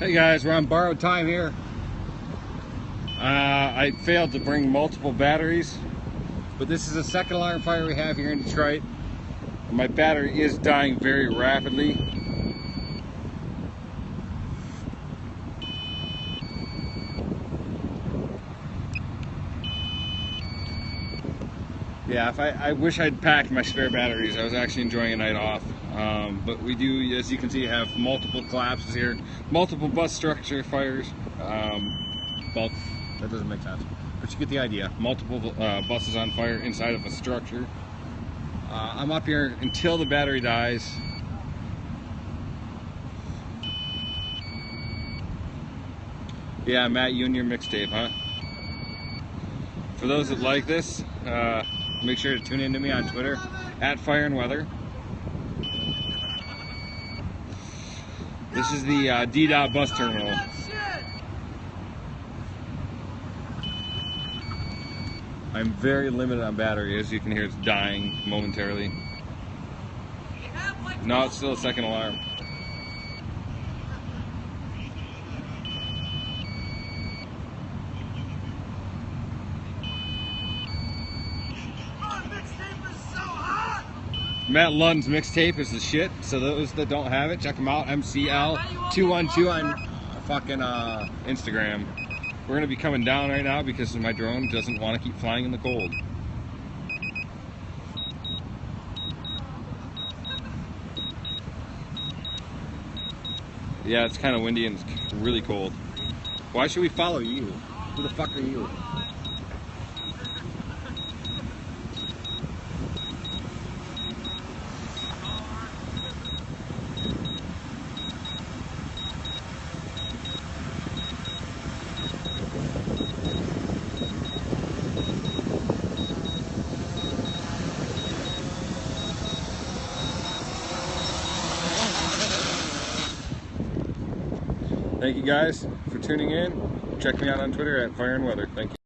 Hey guys, we're on borrowed time here. I failed to bring multiple batteries, but this is the second alarm fire we have here in Detroit. My battery is dying very rapidly. Yeah, I wish I'd packed my spare batteries. I was actually enjoying a night off. But we do, as you can see, have multiple collapses here, multiple bus structure fires. Well, that doesn't make sense, but you get the idea. Multiple buses on fire inside of a structure. I'm up here until the battery dies. Yeah, Matt, you and your mixtape, huh? For those that like this, make sure to tune in to me on Twitter, @FireAndWeather. This is the D-Dot bus terminal. I'm very limited on battery. As you can hear, it's dying momentarily. No, it's still a second alarm. Matt Lund's mixtape is the shit, so those that don't have it, check him out. MCL212 on fucking Instagram. We're gonna be coming down right now because my drone doesn't want to keep flying in the cold. Yeah, it's kind of windy and it's really cold. Why should we follow you? Who the fuck are you? Thank you guys for tuning in. Check me out on Twitter @FireAndWeather. Thank you.